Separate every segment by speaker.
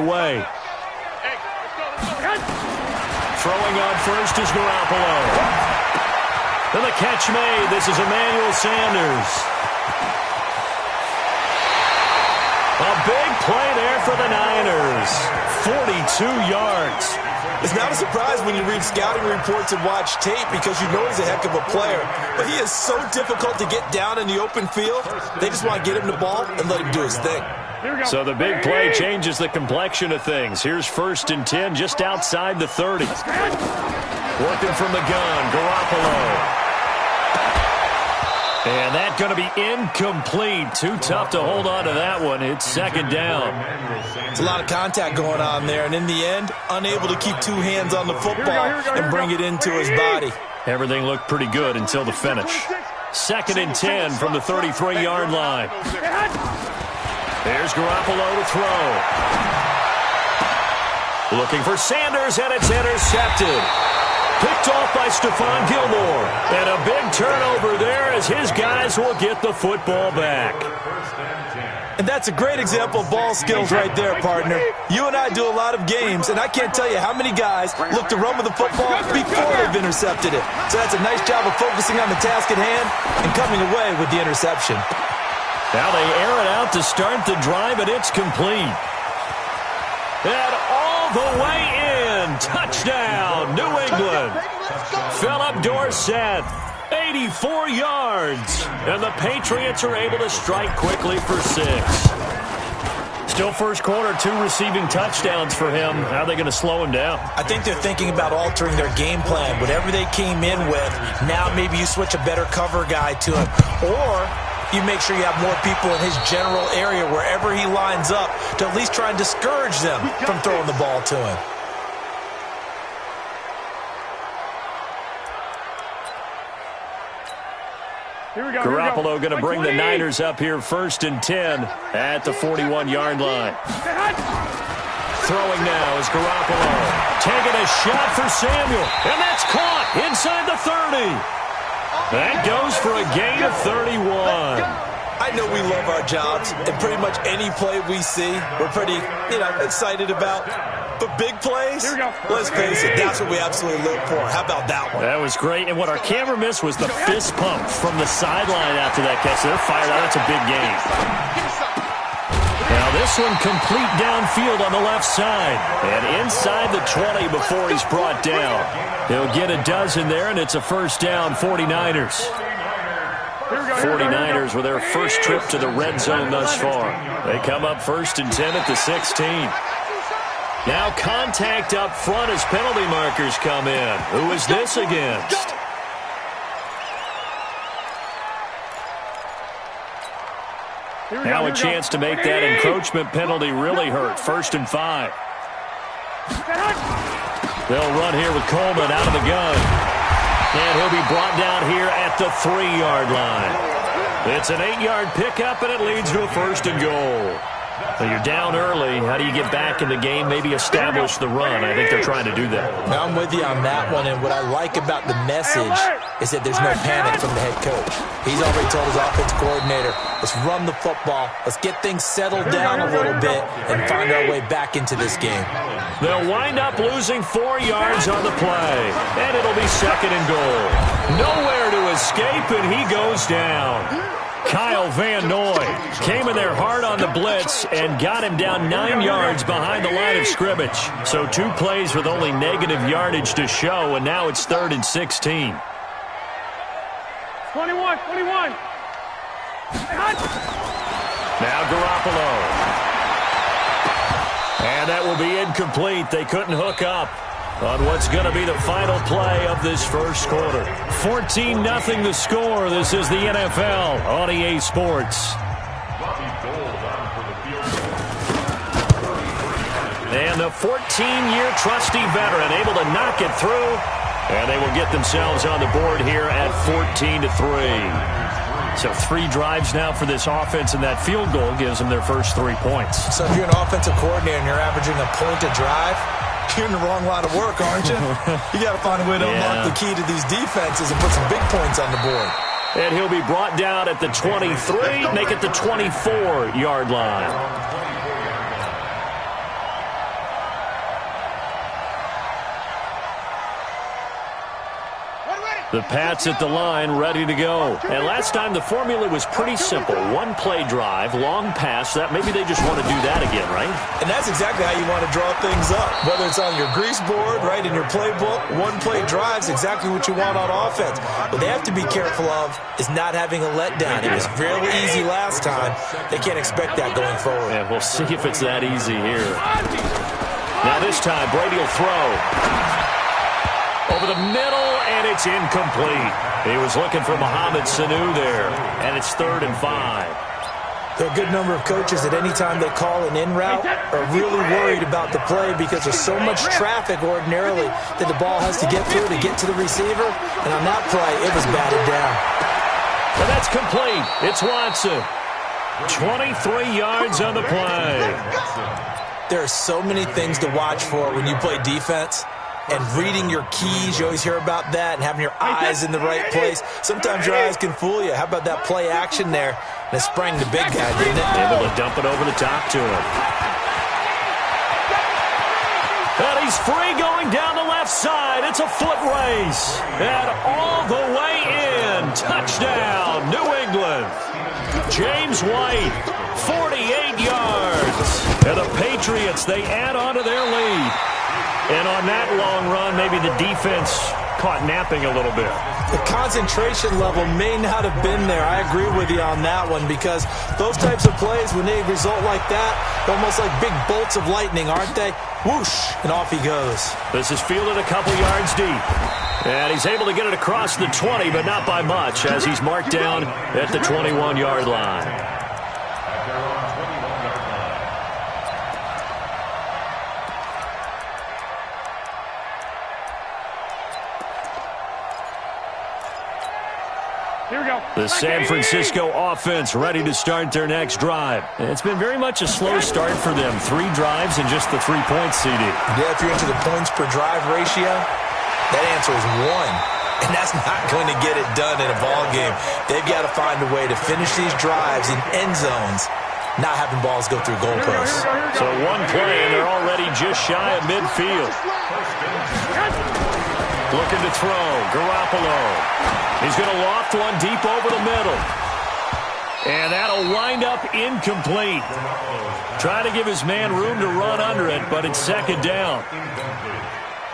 Speaker 1: away. Throwing on first is Garoppolo. And the catch made. This is Emmanuel Sanders. A big play there for the Niners. 42 yards.
Speaker 2: It's not a surprise when you read scouting reports and watch tape because you know he's a heck of a player. But he is so difficult to get down in the open field. They just want to get him the ball and let him do his thing.
Speaker 1: So the big play changes the complexion of things. Here's 1st and 10 just outside the 30. Working from the gun, Garoppolo. And that's going to be incomplete. Too tough to hold on to that one. It's 2nd down.
Speaker 2: It's a lot of contact going on there, and in the end, unable to keep 2 hands on the football and bring it into his body.
Speaker 1: Everything looked pretty good until the finish. 2nd and 10 from the 33-yard line. There's Garoppolo to throw. Looking for Sanders, and it's intercepted. Picked off by Stephon Gilmore. And a big turnover there as his guys will get the football back.
Speaker 2: And that's a great example of ball skills right there, partner. You and I do a lot of games, and I can't tell you how many guys look to run with the football before they've intercepted it. So that's a nice job of focusing on the task at hand and coming away with the interception.
Speaker 1: Now they air it out to start the drive, and it's complete. And all the way in. Touchdown, New England. Philip Dorsett, 84 yards. And the Patriots are able to strike quickly for 6. Still first quarter, 2 receiving touchdowns for him. How are they going to slow him down?
Speaker 2: I think they're thinking about altering their game plan. Whatever they came in with, now maybe you switch a better cover guy to him. Or you make sure you have more people in his general area wherever he lines up to at least try and discourage them from throwing the ball to him.
Speaker 1: Garoppolo going to bring the Niners up here 1st and 10 at the 41-yard line. Throwing now is Garoppolo. Taking a shot for Samuel. And that's caught inside the 30. That goes for a gain of 31.
Speaker 2: I know we love our jobs, and pretty much any play we see, we're pretty, excited about. But big plays, let's face it, that's what we absolutely live for. How about that one?
Speaker 1: That was great. And what our camera missed was the fist pump from the sideline after that catch. They're fired out. That's a big gain. Now this one complete downfield on the left side. And inside the 20 before he's brought down. He'll get a dozen there, and it's a 1st down, 49ers. 49ers with their first trip to the red zone thus far. They come up 1st and 10 at the 16. Now contact up front as penalty markers come in. Who is this against? Now a chance to make that encroachment penalty really hurt. 1st and 5. They'll run here with Coleman out of the gun. And he'll be brought down here at the 3-yard line. It's an 8-yard pickup, and it leads to a 1st and goal. Well, you're down early. How do you get back in the game, maybe establish the run? I think they're trying to do that.
Speaker 2: Now I'm with you on that one, and what I like about the message is that there's no panic from the head coach. He's already told his offense coordinator, let's run the football, let's get things settled down a little bit, and find our way back into this game.
Speaker 1: They'll wind up losing 4 yards on the play, and it'll be 2nd and goal. Nowhere to escape, and he goes down. Kyle Van Noy came in there hard on the blitz and got him down 9 yards behind the line of scrimmage. So 2 plays with only negative yardage to show, and now it's 3rd and 16.
Speaker 3: 21.
Speaker 1: Now Garoppolo. And that will be incomplete. They couldn't hook up on what's going to be the final play of this first quarter. 14-0 the score. This is the NFL on EA Sports. And the 14-year trusty veteran able to knock it through. And they will get themselves on the board here at 14-3. So 3 drives now for this offense, and that field goal gives them their first 3 points.
Speaker 2: So if you're an offensive coordinator and you're averaging a point a drive, you're in the wrong line of work, aren't you? You got to find a way to unlock the key to these defenses and put some big points on the board.
Speaker 1: And he'll be brought down at the 23, make it the 24-yard line. The Pats at the line, ready to go. And last time the formula was pretty simple. One play drive, long pass. That maybe they just want to do that again, right?
Speaker 2: And that's exactly how you want to draw things up. Whether it's on your grease board, right, in your playbook, one play drive's exactly what you want on offense. What they have to be careful of is not having a letdown. It was really easy last time. They can't expect that going forward.
Speaker 1: And we'll see if it's that easy here. Now this time, Brady will throw. Over the middle, and it's incomplete. He was looking for Mohamed Sanu there, and it's 3rd and 5.
Speaker 2: There are a good number of coaches at any time they call an in route are really worried about the play because there's so much traffic ordinarily that the ball has to get through to get to the receiver. And on that play, it was batted down.
Speaker 1: And that's complete. It's Watson. 23 yards on the play.
Speaker 2: There are so many things to watch for when you play defense. And reading your keys, you always hear about that, and having your eyes in the right place. Sometimes your eyes can fool you. How about that play action there? And it sprang the big guy, didn't it?
Speaker 1: Able to dump it over the top to him. And he's free going down the left side. It's a foot race. And all the way in. Touchdown, New England. James White, 48 yards. And the Patriots, they add on to their lead. And on that long run, maybe the defense caught napping a little bit.
Speaker 2: The concentration level may not have been there. I agree with you on that one because those types of plays, when they result like that, they're almost like big bolts of lightning, aren't they? Whoosh, and off he goes.
Speaker 1: This is fielded a couple yards deep. And he's able to get it across the 20, but not by much, as he's marked down at the 21-yard line.
Speaker 3: Here we go.
Speaker 1: The San Francisco offense ready to start their next drive. It's been very much a slow start for them. 3 drives and just the 3 points, CD.
Speaker 2: Yeah, if you're into the points per drive ratio, that answer is 1. And that's not going to get it done in a ball game. They've got to find a way to finish these drives in end zones, not having balls go through goalposts.
Speaker 1: So one play, and they're already just shy of midfield. Looking to throw. Garoppolo. He's going to loft one deep over the middle. And that'll wind up incomplete. Trying to give his man room to run under it, but it's 2nd down.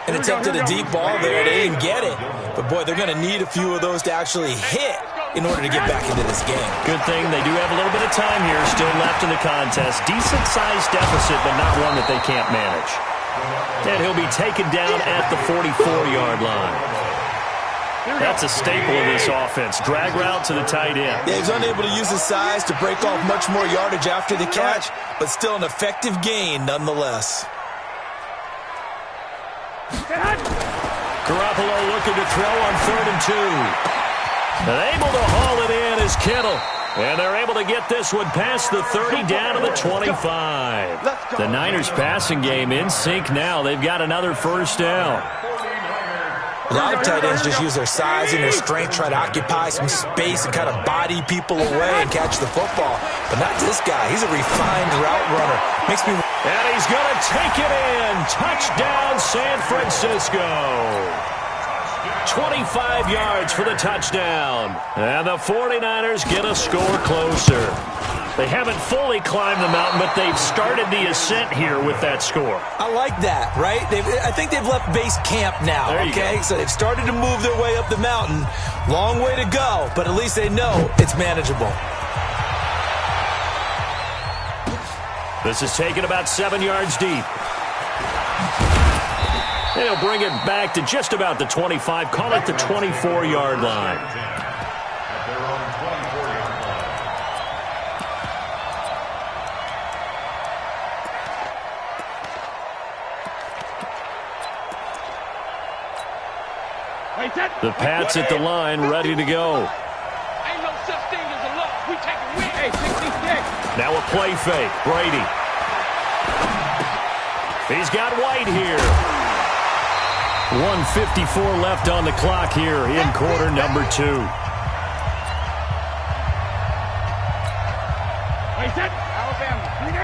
Speaker 2: And attempted a deep ball there. They didn't get it. But, boy, they're going to need a few of those to actually hit in order to get back into this game.
Speaker 1: Good thing they do have a little bit of time here still left in the contest. Decent-sized deficit, but not one that they can't manage. And he'll be taken down at the 44-yard line. That's a staple of this offense. Drag route to the tight end.
Speaker 2: Yeah, he's unable to use his size to break off much more yardage after the catch, but still an effective gain nonetheless.
Speaker 1: Garoppolo looking to throw on 3rd and 2. And able to haul it in is Kittle. And they're able to get this one past the 30 down to the 25. The Niners passing game in sync now. They've got another first down.
Speaker 2: A lot of tight ends just use their size and their strength, try to occupy some space and kind of body people away and catch the football. But not this guy. He's a refined route runner. Makes me...
Speaker 1: And he's going to take it in. Touchdown, San Francisco. 25 yards for the touchdown. And the 49ers get a score closer. They haven't fully climbed the mountain, but they've started the ascent here with that score.
Speaker 2: I like that, right? I think they've left base camp now, okay? So they've started to move their way up the mountain. Long way to go, but at least they know it's manageable.
Speaker 1: This is taken about 7 yards deep. They'll bring it back to just about the 25, call it the 24-yard line. The Pats at the line, ready to go.
Speaker 3: Ain't no such thing as a loss. We take a win. Hey, 66.
Speaker 1: Now a play fake. Brady. He's got White here. 1:54 left on the clock here in quarter number 2.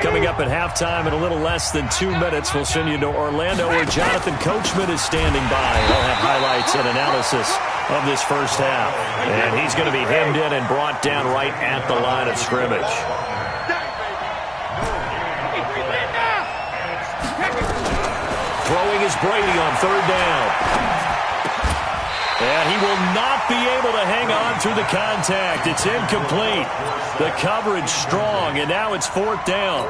Speaker 1: Coming up at halftime in a little less than 2 minutes, we'll send you to Orlando where Jonathan Coachman is standing by. They'll have highlights and analysis of this first half. And he's going to be hemmed in and brought down right at the line of scrimmage. Throwing is Brady on third down. And he will not be able to hang on through the contact. It's incomplete. The coverage strong, and now it's fourth down.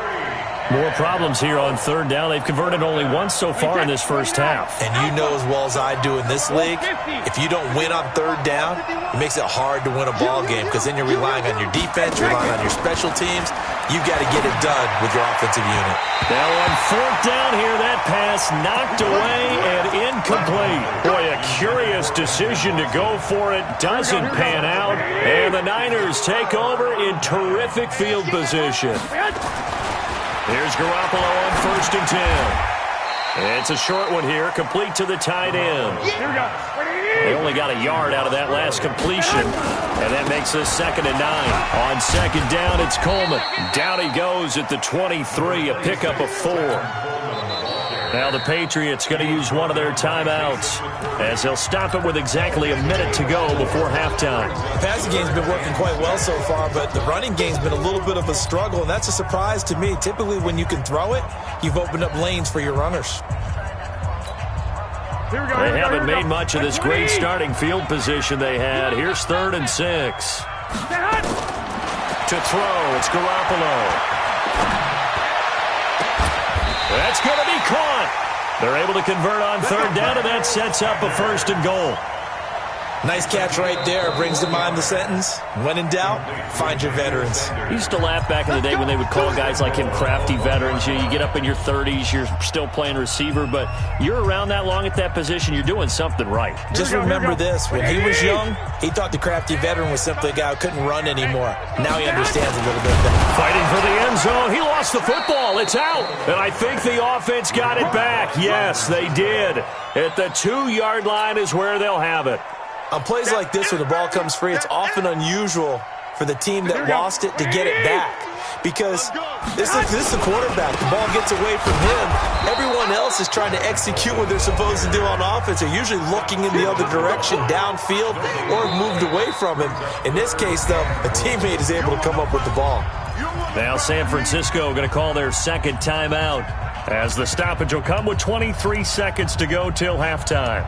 Speaker 1: More problems here on third down. They've converted only once so far in this first half.
Speaker 2: And you know as well as I do in this league, if you don't win on third down, it makes it hard to win a ball game because then you're relying on your defense, you're relying on your special teams. You've got to get it done with your offensive unit.
Speaker 1: Now on fourth down here, that pass knocked away and incomplete. Boy, a curious decision to go for it. Doesn't pan out. And the Niners take over in terrific field position. Here's Garoppolo on 1st and 10. It's a short one here, complete to the tight end. They only got a yard out of that last completion, and that makes us 2nd and 9. On second down, it's Coleman. Down he goes at the 23, a pickup of 4. Now the Patriots going to use one of their timeouts as they'll stop it with exactly a minute to go before halftime.
Speaker 2: The passing game's been working quite well so far, but the running game's been a little bit of a struggle, and that's a surprise to me. Typically when you can throw it, you've opened up lanes for your runners.
Speaker 1: They haven't made much of this great starting field position they had. Here's 3rd and 6. To throw, it's Garoppolo. That's going to be caught. They're able to convert on third down, and that sets up a 1st and goal.
Speaker 2: Nice catch right there. Brings to mind the sentence, when in doubt, find your veterans.
Speaker 1: I used to laugh back in the day when they would call guys like him crafty veterans. You get up in your 30s, you're still playing receiver, but you're around that long at that position, you're doing something right.
Speaker 2: Just remember this. When he was young, he thought the crafty veteran was simply a guy who couldn't run anymore. Now he understands a little bit better.
Speaker 1: Fighting for the end zone. He lost the football. It's out. And I think the offense got it back. Yes, they did. At the 2-yard line is where they'll have it.
Speaker 2: On plays like this, when the ball comes free, it's often unusual for the team that lost it to get it back. Because this is the quarterback. The ball gets away from him. Everyone else is trying to execute what they're supposed to do on offense. They're usually looking in the other direction, downfield, or moved away from him. In this case, though, a teammate is able to come up with the ball.
Speaker 1: Now San Francisco going to call their second timeout as the stoppage will come with 23 seconds to go till halftime.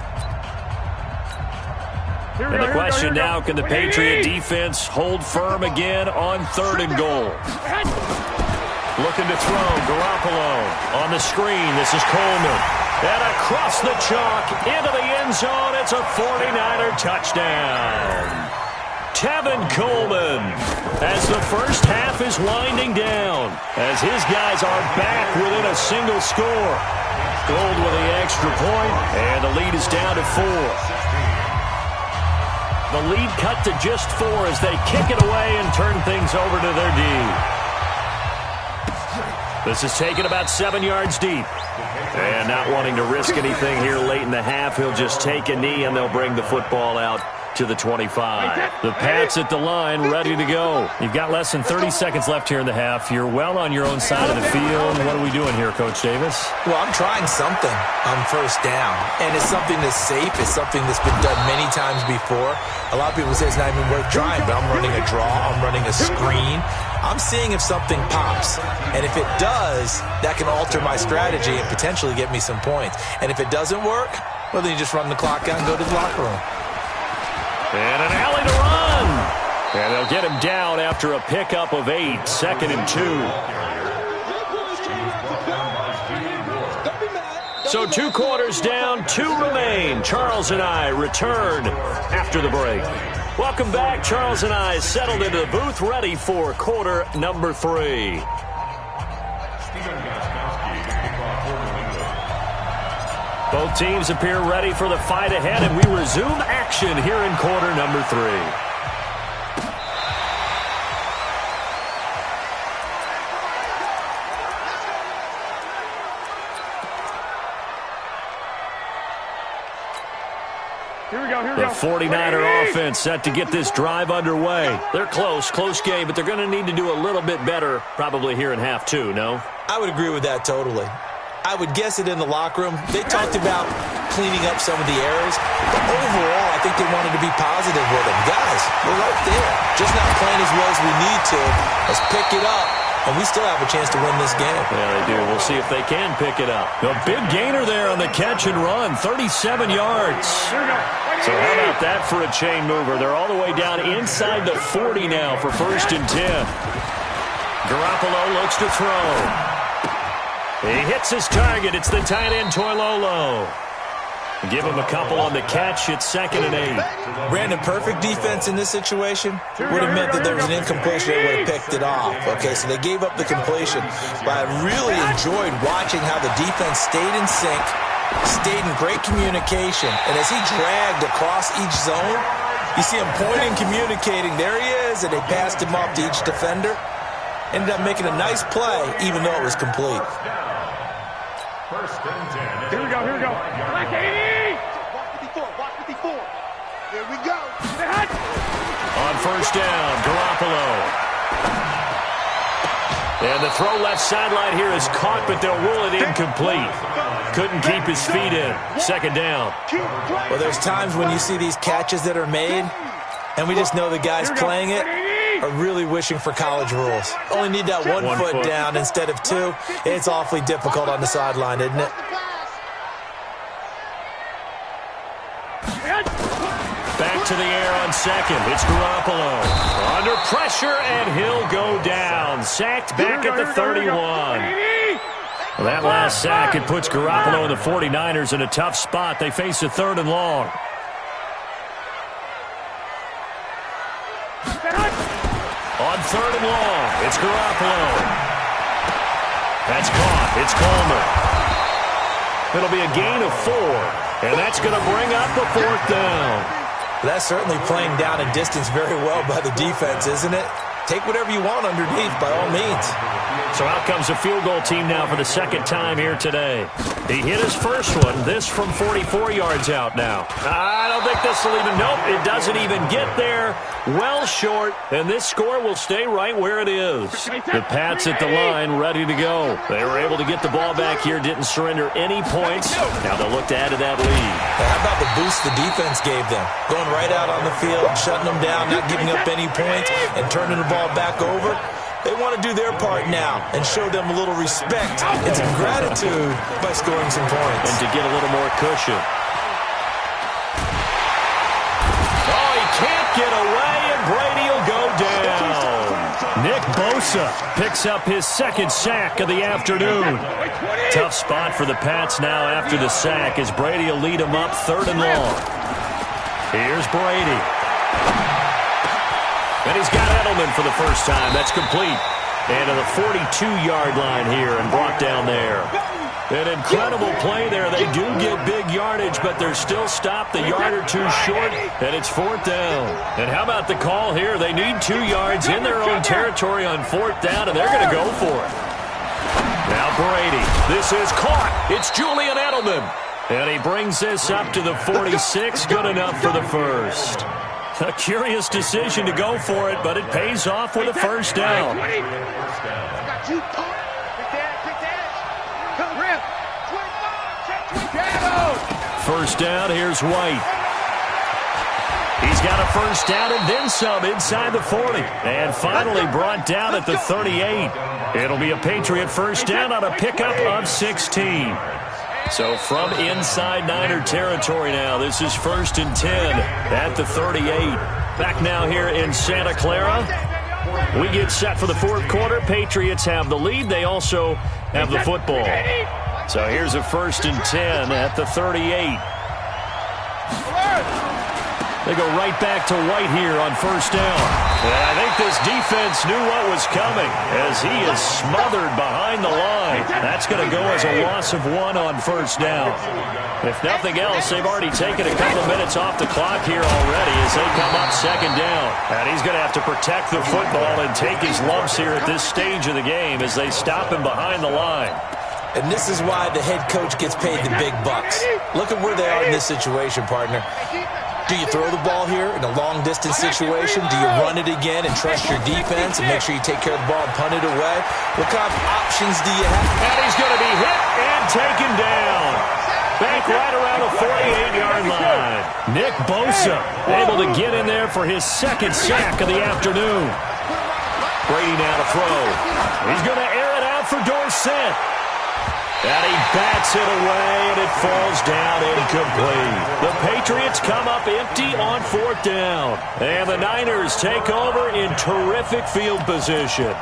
Speaker 1: And the question now, can the Patriot defense hold firm again on 3rd and goal? Looking to throw, Garoppolo on the screen. This is Coleman. And across the chalk into the end zone. It's a 49er touchdown. Tevin Coleman as the first half is winding down as his guys are back within a single score. Gold with the extra point, and the lead is down to 4. The lead cut to just 4 as they kick it away and turn things over to their D. This is taken about 7 yards deep. And not wanting to risk anything here late in the half, he'll just take a knee and they'll bring the football out to the 25. The Pats at the line, ready to go. You've got less than 30 seconds left here in the half. You're well on your own side of the field. What are we doing here, Coach Davis?
Speaker 2: Well, I'm trying something on first down, and it's something that's safe. It's something that's been done many times before. A lot of people say it's not even worth trying, but I'm running a draw. I'm running a screen. I'm seeing if something pops, and if it does, that can alter my strategy and potentially get me some points. And if it doesn't work, well, then you just run the clock out and go to the locker room.
Speaker 1: And an alley to run. And they'll get him down after a pickup of 8, 2nd and 2. So 2 quarters down, 2 remain. Charles and I return after the break. Welcome back. Charles and I settled into the booth, ready for quarter number 3. Both teams appear ready for the fight ahead, and we resume action here in quarter number 3. The 49er offense set to get this drive underway. They're close game, but they're going to need to do a little bit better probably here in half 2, no?
Speaker 2: I would agree with that totally. I I would guess it in the locker room. They talked about cleaning up some of the errors. But overall, I think they wanted to be positive with him. Guys, we're right there. Just not playing as well as we need to. Let's pick it up. And we still have a chance to win this game.
Speaker 1: Yeah, they do. We'll see if they can pick it up. A big gainer there on the catch and run, 37 yards. So how about that for a chain mover? They're all the way down inside the 40 now for 1st and 10. Garoppolo looks to throw. He hits his target. It's the tight end, Toilolo. Give him a couple on the catch. It's 2nd and 8.
Speaker 2: Brandon, perfect defense in this situation would have meant that there was an incompletion. They would have picked it off. Okay, so they gave up the completion. But I really enjoyed watching how the defense stayed in sync, stayed in great communication. And as he dragged across each zone, you see him pointing, communicating. There he is, and they passed him off to each defender. Ended up making a nice play, even though it was complete.
Speaker 3: Here we go, here we go. Black 80! Watch 54. Here we go.
Speaker 1: On 1st down, Garoppolo. And the throw left sideline here is caught, but they'll rule it incomplete. Couldn't keep his feet in. 2nd down.
Speaker 2: Well, there's times when you see these catches that are made, and we just know the guys playing it are really wishing for college rules. Only need that one foot down instead of 2. It's awfully difficult on the sideline, isn't it?
Speaker 1: Back to the air on 2nd. It's Garoppolo. Under pressure, and he'll go down. Sacked back at the 31. Well, that last sack, it puts Garoppolo and the 49ers in a tough spot. They face a 3rd and long. On 3rd and long, it's Garoppolo. That's caught. It's Coleman. It'll be a gain of 4, and that's going to bring up the 4th down.
Speaker 2: That's certainly playing down and distance very well by the defense, isn't it? Take whatever you want underneath, by all means.
Speaker 1: So out comes a field goal team now for the 2nd time here today. He hit his first one. This from 44 yards out now. I don't think this will even... Nope, it doesn't even get there. Well short, and this score will stay right where it is. The Pats at the line, ready to go. They were able to get the ball back here, didn't surrender any points. Now they'll look to add to that lead.
Speaker 2: How about the boost the defense gave them? Going right out on the field, shutting them down, not giving up any points, and turning the ball back over. They want to do their part now and show them a little respect and some gratitude by scoring some points.
Speaker 1: And to get a little more cushion. Oh, he can't get away, and Brady will go down. Nick Bosa picks up his 2nd sack of the afternoon. Tough spot for the Pats now after the sack as Brady will lead them up 3rd and long. Here's Brady. And he's got Edelman for the first time. That's complete. And to the 42-yard line here and brought down there. An incredible play there. They do get big yardage, but they're still stopped a yard or 2 short, and it's 4th down. And how about the call here? They need 2 yards in their own territory on 4th down, and they're going to go for it. Now Brady. This is caught. It's Julian Edelman. And he brings this up to the 46. Good enough for the first. A curious decision to go for it, but it pays off with a 1st down. First down, here's White. He's got a 1st down and then some inside the 40. And finally brought down at the 38. It'll be a Patriot 1st down on a pickup of 16. So from inside Niner territory now, this is 1st and 10 at the 38. Back now here in Santa Clara. We get set for the 4th quarter. Patriots have the lead. They also have the football. So here's a 1st and 10 at the 38. They go right back to White here on 1st down. And I think this defense knew what was coming as he is smothered behind the line. That's going to go as a loss of 1 on 1st down. If nothing else, they've already taken a couple minutes off the clock here already as they come up 2nd down. And he's going to have to protect the football and take his lumps here at this stage of the game as they stop him behind the line.
Speaker 2: And this is why the head coach gets paid the big bucks. Look at where they are in this situation, partner. Do you throw the ball here in a long-distance situation? Do you run it again and trust your defense and make sure you take care of the ball and punt it away? What kind of options do you have?
Speaker 1: And he's going to be hit, and And taken down. Back right around the 48-yard line. Nick Bosa able to get in there for his second sack of the afternoon. Brady now to throw. He's going to air it out for Dorsett. And he bats it away, and it falls down incomplete. The Patriots come up empty on 4th down. And the Niners take over in terrific field position.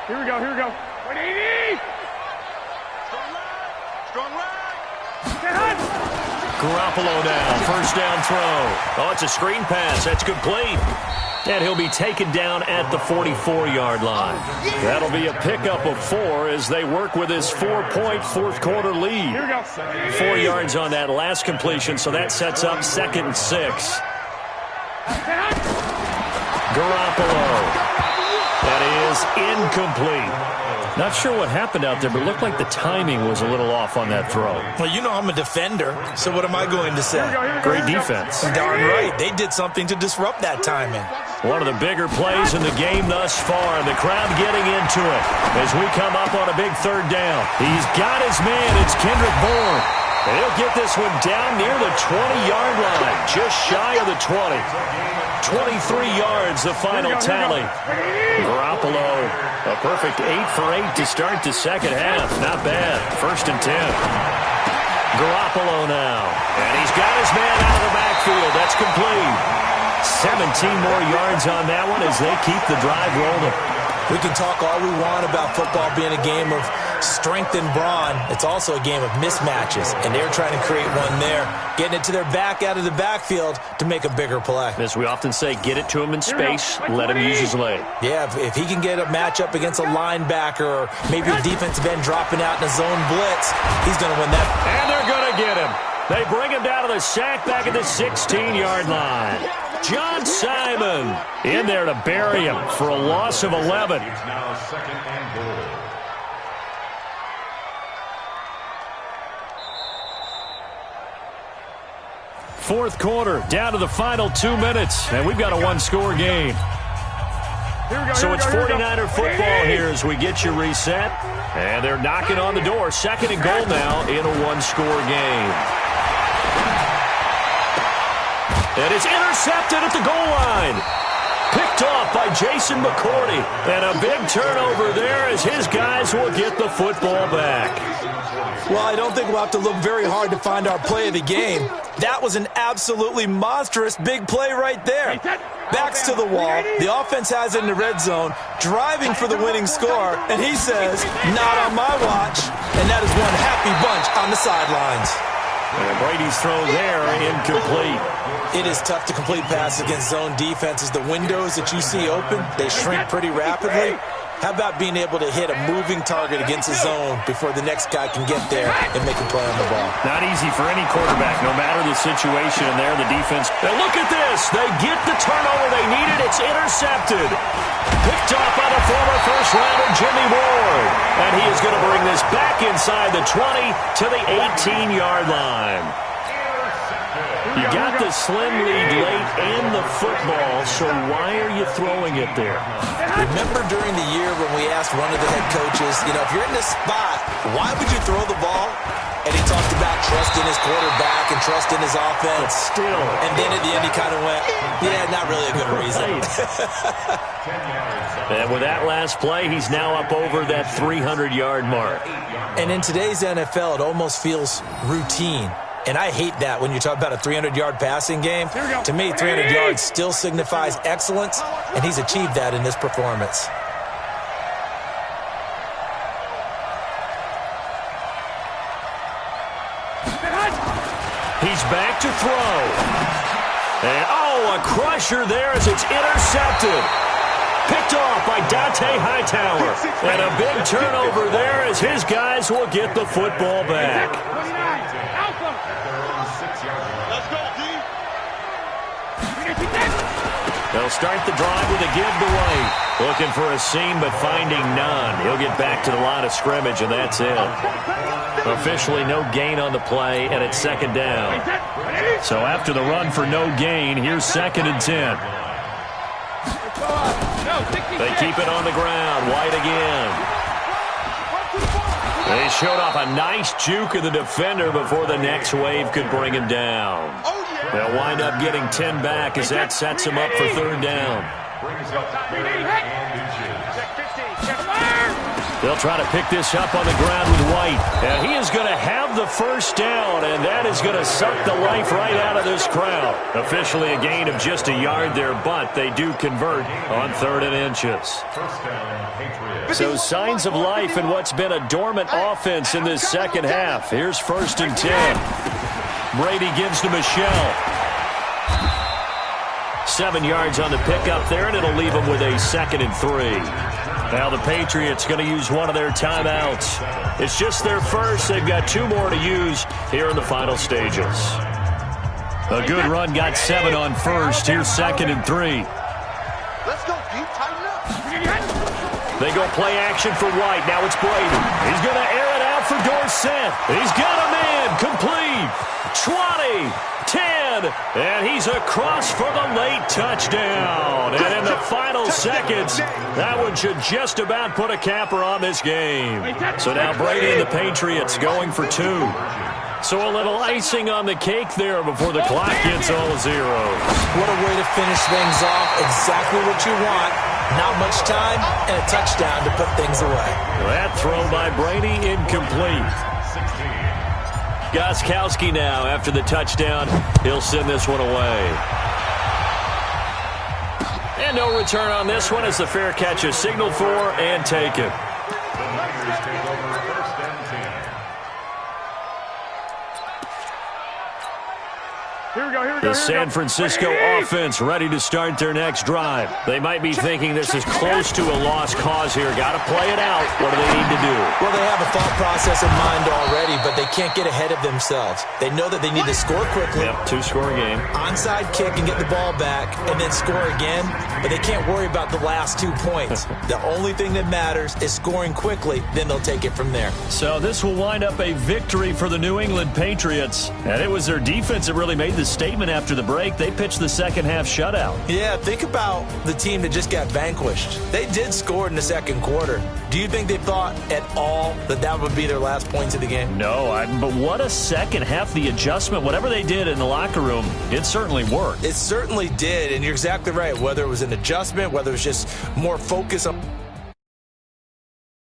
Speaker 3: Here we go, here we go. 180! Strong right!
Speaker 1: Garoppolo now, first down throw. Oh, it's a screen pass. That's complete. And he'll be taken down at the 44-yard line. That'll be a pickup of 4 as they work with his 4-point fourth-quarter lead.
Speaker 3: Here we go.
Speaker 1: 4 yards on that last completion, so that sets up 2nd and 6. Garoppolo. That is incomplete. Not sure what happened out there, but it looked like the timing was a little off on that throw.
Speaker 2: Well, you know I'm a defender, so what am I going to say?
Speaker 1: Great defense.
Speaker 2: Darn right. They did something to disrupt that timing.
Speaker 1: One of the bigger plays in the game thus far, and the crowd getting into it as we come up on a big 3rd down. He's got his man. It's Kendrick Bourne. And he'll get this one down near the 20-yard line, just shy of the 20. 23 yards, the final tally. Garoppolo, a perfect 8 for 8 to start the second half. Not bad. 1st and 10. Garoppolo now. And he's got his man out of the backfield. That's complete. 17 more yards on that one as they keep the drive rolling.
Speaker 2: We can talk all we want about football being a game of strength and brawn. It's also a game of mismatches, and they're trying to create one there, getting it to their back out of the backfield to make a bigger play.
Speaker 1: As we often say, get it to him in space, let him use his leg.
Speaker 2: Yeah, if he can get a matchup against a linebacker or maybe a defensive end dropping out in a zone blitz, he's going to win that.
Speaker 1: And they're going to get him. They bring him down to the sack back at the 16-yard line. John Simon in there to bury him for a loss of 11.
Speaker 4: Now 2nd and goal.
Speaker 1: Fourth quarter, down to the final 2 minutes, and we've got a one-score game. So it's 49er football here as we get you reset. And they're knocking on the door. 2nd and goal now in a one-score game. And it's intercepted at the goal line. Picked off by Jason McCourty. And a big turnover there as his guys will get the football back.
Speaker 2: Well, I don't think we'll have to look very hard to find our play of the game. That was an absolutely monstrous big play right there. Backs to the wall. The offense has it in the red zone, driving for the winning score. And he says, not on my watch. And that is one happy bunch on the sidelines.
Speaker 1: And Brady's throw there, incomplete.
Speaker 2: It is tough to complete passes against zone defenses. The windows that you see open, they shrink pretty rapidly. How about being able to hit a moving target against a zone before the next guy can get there and make a play on the ball?
Speaker 1: Not easy for any quarterback, no matter the situation. And there, the defense. Now look at this. They get the turnover they needed. It's intercepted. Picked off by the former first-rounder Jimmy Ward. And he is going to bring this back inside the 20 to the 18-yard line. You got the slim lead late in the football, so why are you throwing it there?
Speaker 2: Remember during the year when we asked one of the head coaches, you know, if you're in this spot, why would you throw the ball? And he talked about trust in his quarterback and trust in his offense.
Speaker 1: But still.
Speaker 2: And then at the end he kind of went, yeah, not really a good reason.
Speaker 1: And with that last play, he's now up over that 300-yard mark.
Speaker 2: And in today's NFL, it almost feels routine. And I hate that when you talk about a 300-yard passing game. To me, 300 yards still signifies excellence, and he's achieved that in this performance.
Speaker 1: He's back to throw. And, oh, a crusher there as it's intercepted. Picked off by Dante Hightower. And a big turnover there as his guys will get the football back. They'll start the drive with a give to White. Looking for a seam, but finding none. He'll get back to the line of scrimmage, and that's it. Officially no gain on the play, and it's 2nd down. So after the run for no gain, here's 2nd and 10. They keep it on the ground. White again. They showed off a nice juke of the defender before the next wave could bring him down. They'll wind up getting 10 back as that sets them up for third down. They'll try to pick this up on the ground with White. And he is going to have the first down, and that is going to suck the life right out of this crowd. Officially a gain of just a yard there, but they do convert on 3rd and inches. So signs of life in what's been a dormant offense in this second half. Here's 1st and 10. Brady gives to Michelle. 7 yards on the pickup there, and it'll leave him with a 2nd and 3. Now the Patriots going to use one of their timeouts. It's just their first. They've got 2 more to use here in the final stages. A good run got 7 on 1st. Here's 2nd and 3.
Speaker 3: Let's go, Pete. Tighten up.
Speaker 1: They go play action for White. Now it's Brady. He's going to air it out for Dorsett. He's got a man. Complete. 20. 10. And he's across for the late touchdown. And in the final seconds, that one should just about put a capper on this game. So now Brady and the Patriots going for 2. So a little icing on the cake there before the clock gets all zeros.
Speaker 2: What a way to finish things off. Exactly what you want. Not much time and a touchdown to put things away.
Speaker 1: That throw by Brady incomplete. Gostkowski now after the touchdown. He'll send this one away. And no return on this one as the fair catch is signaled for and taken.
Speaker 3: Here we go.
Speaker 1: The San Francisco offense ready to start their next drive. They might be thinking this is close to a lost cause here. Got to play it out. What do they need to do?
Speaker 2: Well, they have a thought process in mind already, but they can't get ahead of themselves. They know that they need to score quickly.
Speaker 1: Yep, 2-score game.
Speaker 2: Onside kick and get the ball back and then score again, but they can't worry about the last 2 points. The only thing that matters is scoring quickly, then they'll take it from there.
Speaker 1: So this will wind up a victory for the New England Patriots, and it was their defense that really made the statement after the break. They pitched the second half shutout.
Speaker 2: Yeah, think about the team that just got vanquished. They did score in the second quarter. Do you think they thought at all that that would be their last points of the game?
Speaker 1: No, but what a second half. The adjustment, whatever they did in the locker room, it certainly worked.
Speaker 2: It certainly did, and you're exactly right. Whether it was an adjustment, whether it was just more focus on